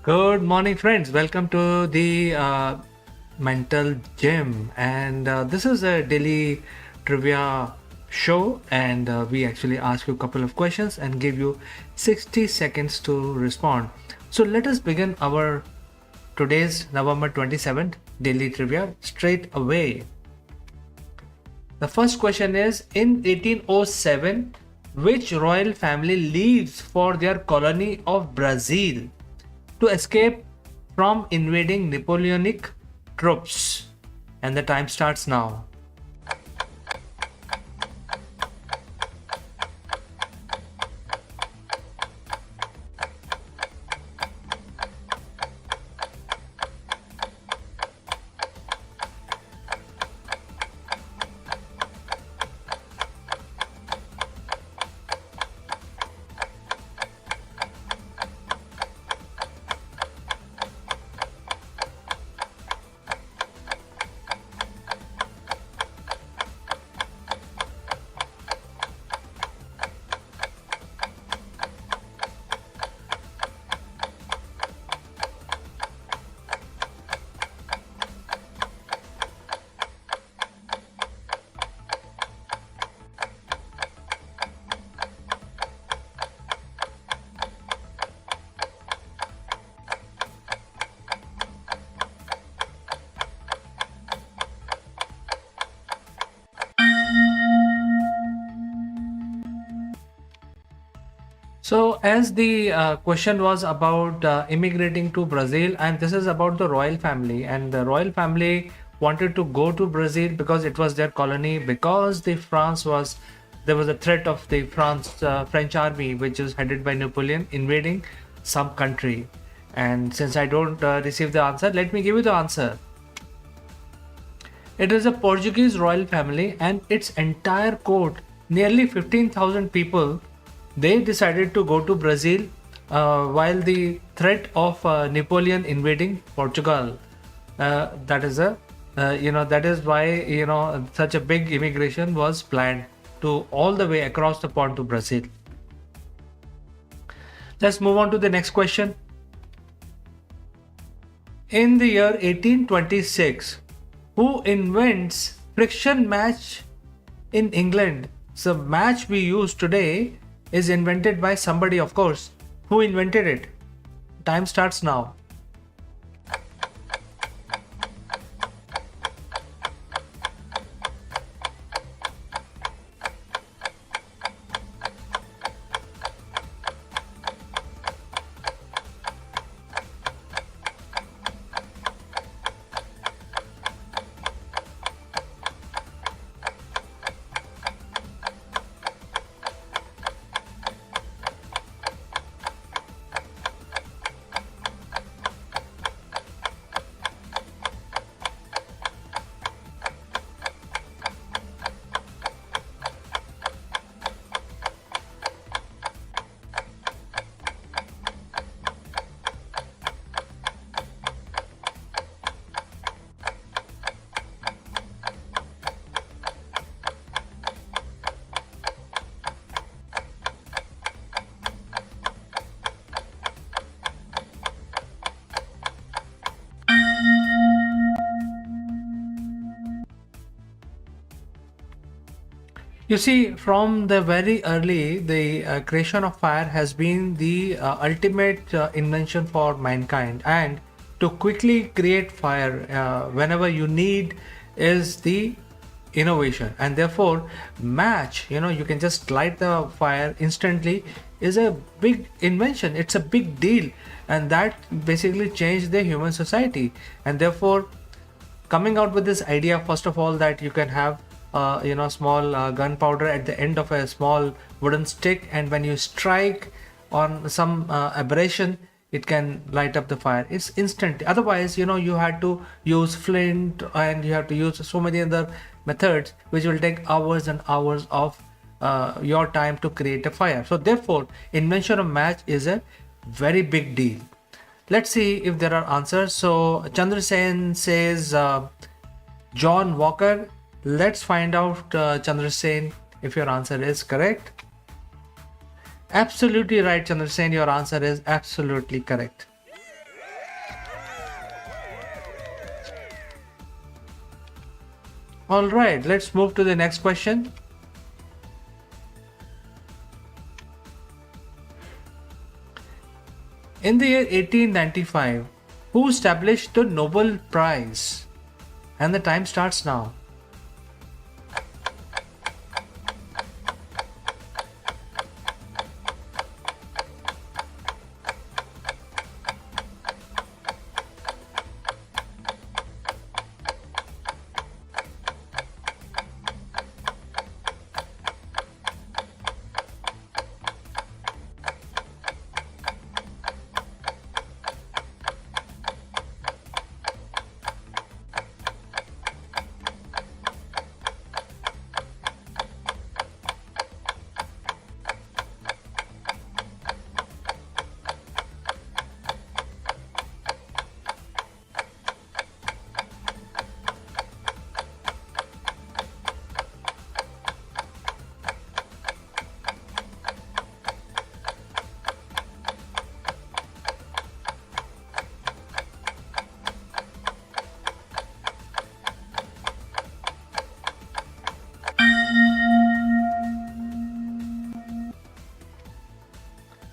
Good morning, friends. Welcome to the Mental Gym. And this is a daily trivia show. And we actually ask you a couple of questions and give you 60 seconds to respond. So let us begin our today's November 27th daily trivia straight away. The first question is: in 1807, which royal family leaves for their colony of Brazil to escape from invading Napoleonic troops? And the time starts now. So, as the question was about immigrating to Brazil, and this is about the royal family, and the royal family wanted to go to Brazil because it was their colony, because the France was there was a threat of the French army, which is headed by Napoleon, invading some country. And since I don't receive the answer, let me give you the answer. It is a Portuguese royal family, and its entire court, nearly 15,000 people, they decided to go to Brazil while the threat of Napoleon invading Portugal. That is a that is why such a big immigration was planned to all the way across the pond to Brazil. Let's move on to the next question. In the year 1826, who invents friction match in England? So match we use today is invented by somebody, of course. Who invented it? Time starts now. You see, from the very early, the creation of fire has been the ultimate invention for mankind. And to quickly create fire whenever you need is the innovation. And therefore, match, you can just light the fire instantly, is a big invention. It's a big deal. And that basically changed the human society. And therefore, coming out with this idea, first of all, that you can have small gunpowder at the end of a small wooden stick, and when you strike on some aberration, it can light up the fire. It's instant. Otherwise, you had to use flint, and you have to use so many other methods which will take hours and hours of your time to create a fire. So therefore, invention of match is a very big deal. Let's see if there are answers. So Chandra Sen says John Walker. Let's find out, Chandra Sen, if your answer is correct. Absolutely right, Chandra Sen. Your answer is absolutely correct. All right, let's move to the next question. In the year 1895, who established the Nobel Prize? And the time starts now.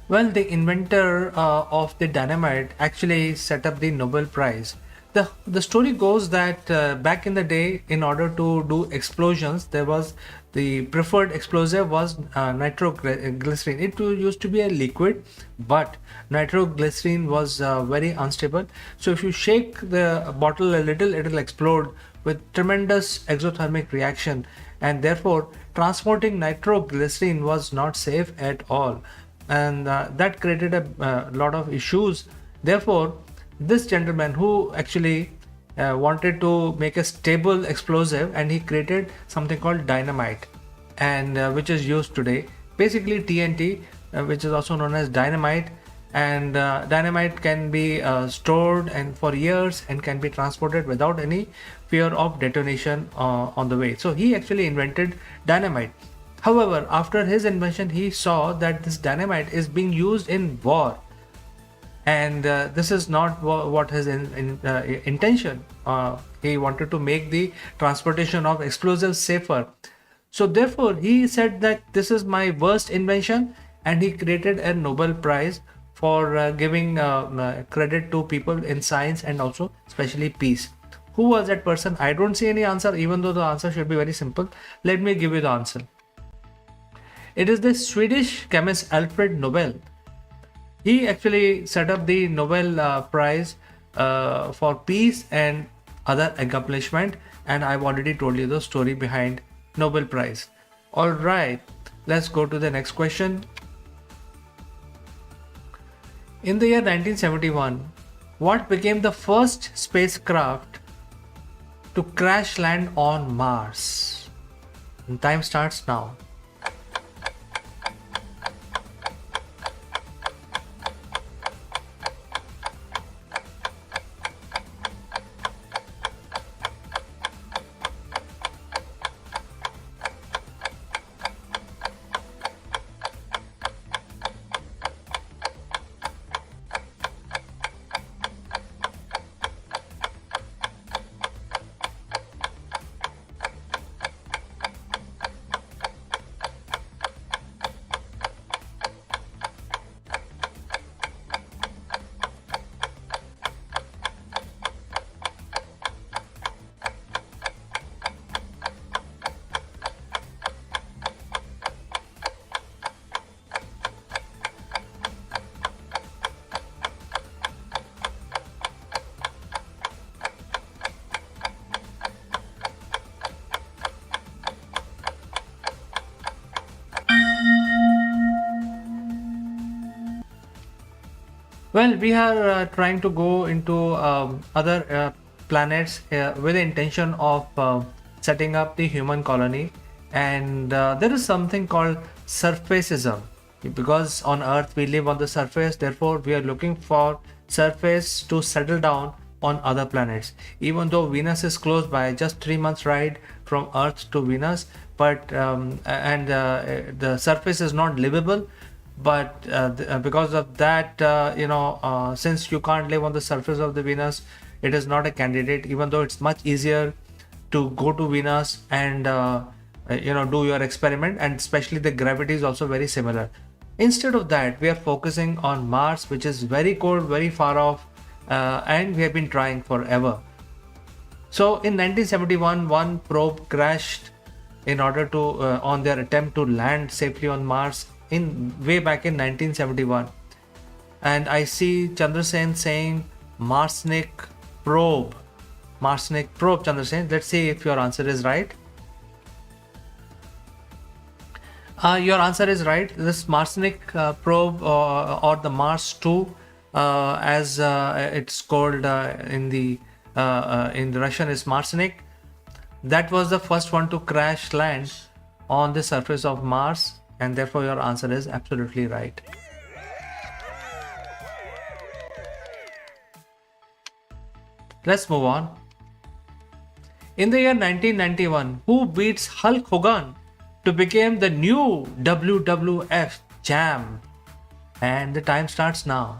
Well, the inventor of the dynamite actually set up the Nobel Prize. The story goes that back in the day, in order to do explosions, there was the preferred explosive was nitroglycerin. It used to be a liquid, but nitroglycerin was very unstable. So if you shake the bottle a little, it will explode with tremendous exothermic reaction, and therefore transporting nitroglycerin was not safe at all, and that created a lot of issues. Therefore, this gentleman who actually wanted to make a stable explosive, and he created something called dynamite, and which is used today, basically TNT, which is also known as dynamite. And dynamite can be stored and for years and can be transported without any fear of detonation on the way. So he actually invented dynamite. However, after his invention, he saw that this dynamite is being used in war, and this is not what his intention. He wanted to make the transportation of explosives safer. So, therefore, he said that this is my worst invention, and he created a Nobel Prize for giving credit to people in science and also, especially peace. Who was that person? I don't see any answer, even though the answer should be very simple. Let me give you the answer. It is the Swedish chemist Alfred Nobel. He actually set up the Nobel Prize for peace and other accomplishment, and I've already told you the story behind Nobel Prize. All right, let's go to the next question. In the year 1971, what became the first spacecraft to crash land on Mars? And time starts now. Well, we are trying to go into other planets with the intention of setting up the human colony, and there is something called surfacism. Because on Earth we live on the surface, therefore we are looking for surface to settle down on other planets. Even though Venus is close by, just 3 months ride from Earth to Venus, but and the surface is not livable, but because of that, since you can't live on the surface of the Venus, it is not a candidate, even though it's much easier to go to Venus and do your experiment, and especially the gravity is also very similar. Instead of that, we are focusing on Mars, which is very cold, very far off, and we have been trying forever. So in 1971, one probe crashed in order to on their attempt to land safely on Mars in way back in 1971. And I see Chandrasen saying Marsnik probe. Marsnik probe, Chandrasen. Let's see if your answer is right. Your answer is right. This Marsnik probe, or the Mars 2, as it's called in the Russian, is Marsnik. That was the first one to crash land on the surface of Mars, and therefore your answer is absolutely right. Let's move on. In the year 1991, who beats Hulk Hogan to become the new WWF champ? And the time starts now.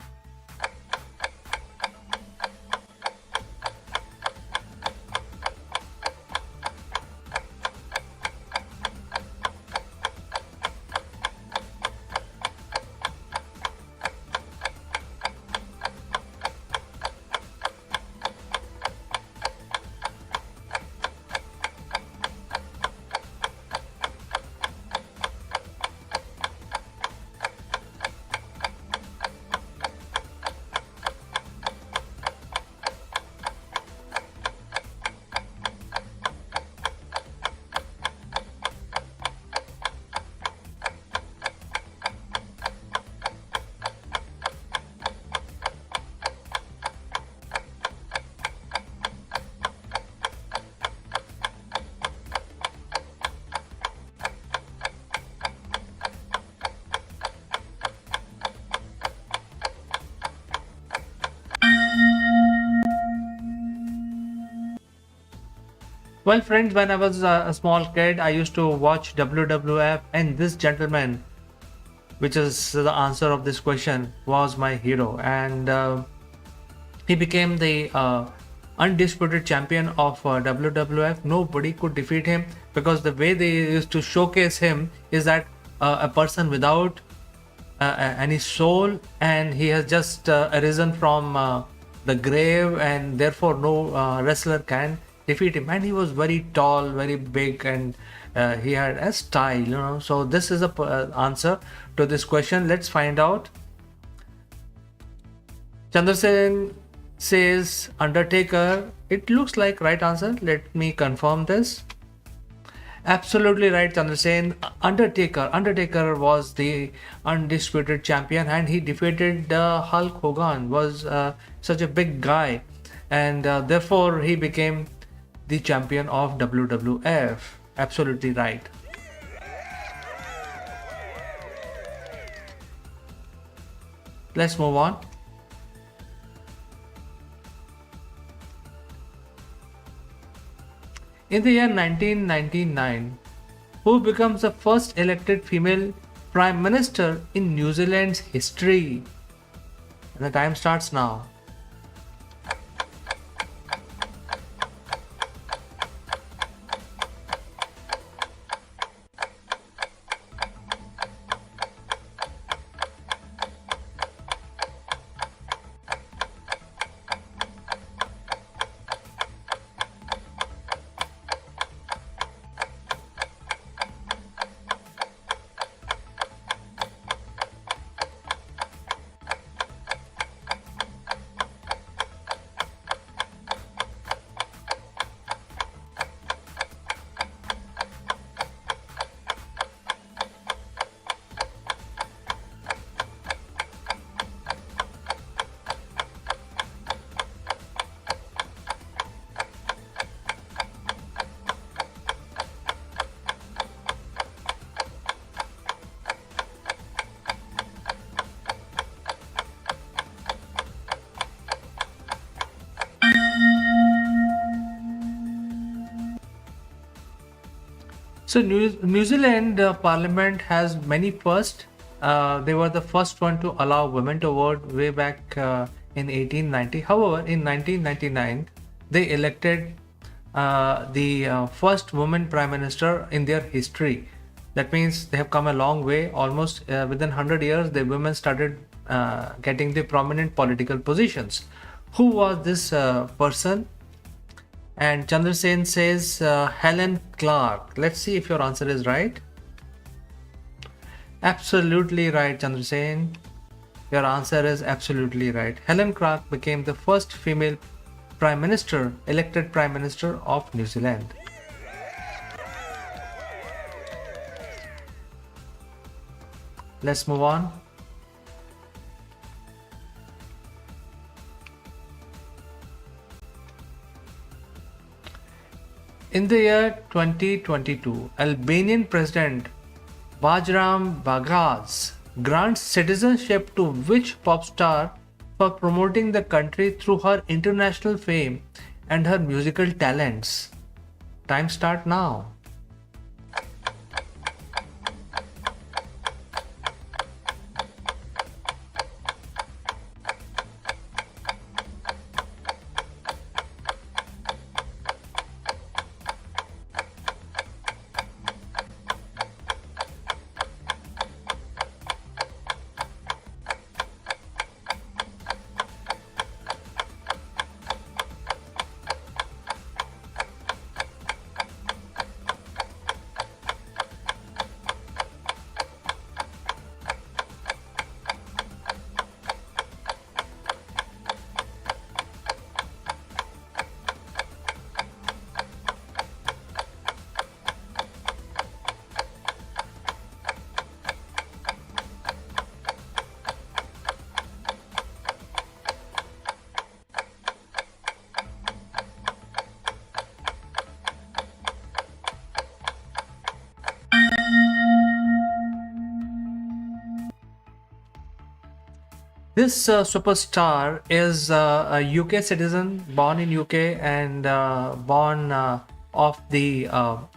Well, friends, when I was a small kid, I used to watch WWF, and this gentleman, which is the answer of this question, was my hero. And he became the undisputed champion of WWF. Nobody could defeat him, because the way they used to showcase him is that a person without any soul, and he has just arisen from the grave, and therefore no wrestler can defeat him. And he was very tall, very big, and he had a style. So this is a answer to this question. Let's find out. Chandrasen says Undertaker. It looks like right answer. Let me confirm this. Absolutely right, Chandrasen. Undertaker was the undisputed champion, and he defeated Hulk Hogan. Was such a big guy, and therefore he became the champion of WWF. Absolutely right. Let's move on. In the year 1999, who becomes the first elected female Prime Minister in New Zealand's history? And the time starts now. So New Zealand Parliament has many firsts. They were the first one to allow women to vote way back in 1890. However, in 1999, they elected the first woman prime minister in their history. That means they have come a long way. Almost within 100 years, the women started getting the prominent political positions. Who was this person? And Chandrasen says Helen Clark. Let's see if your answer is right. Absolutely right, Chandrasen. Your answer is absolutely right. Helen Clark became the first female prime minister, elected prime minister of New Zealand. Let's move on. In the year 2022, Albanian President Bajram Bagaz grants citizenship to which pop star for promoting the country through her international fame and her musical talents? Time start now. This superstar is a UK citizen, born in UK and born of the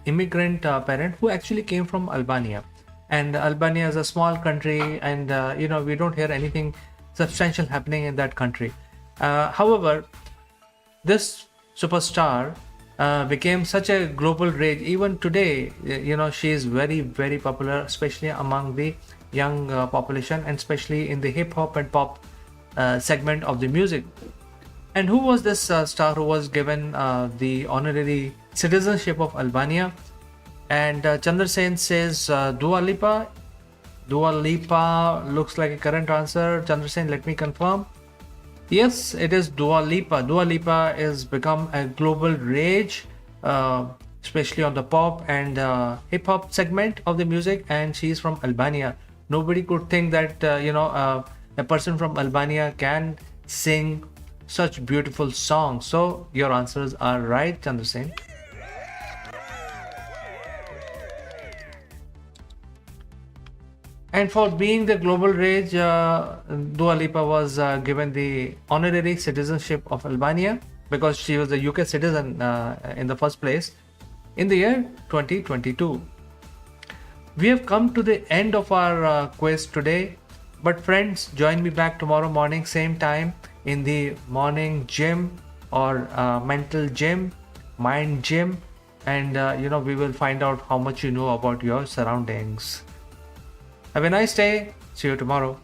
immigrant parent who actually came from Albania. And Albania is a small country, and we don't hear anything substantial happening in that country. However, this superstar became such a global rage. Even today, she is very, very popular, especially among the young population, and especially in the hip hop and pop segment of the music. And who was this star who was given the honorary citizenship of Albania? And Chandrasen says Dua Lipa. Dua Lipa looks like a correct answer. Chandrasen, let me confirm. Yes, it is Dua Lipa. Dua Lipa is become a global rage, especially on the pop and hip hop segment of the music, and she is from Albania. Nobody could think that a person from Albania can sing such beautiful songs. So your answers are right, Chandrasen. And for being the global rage, Dua Lipa was given the honorary citizenship of Albania because she was a UK citizen in the first place in the year 2022. We have come to the end of our quiz today. But friends, join me back tomorrow morning, same time, in the morning gym or mental gym, mind gym, and we will find out how much you know about your surroundings. Have a nice day. See you tomorrow.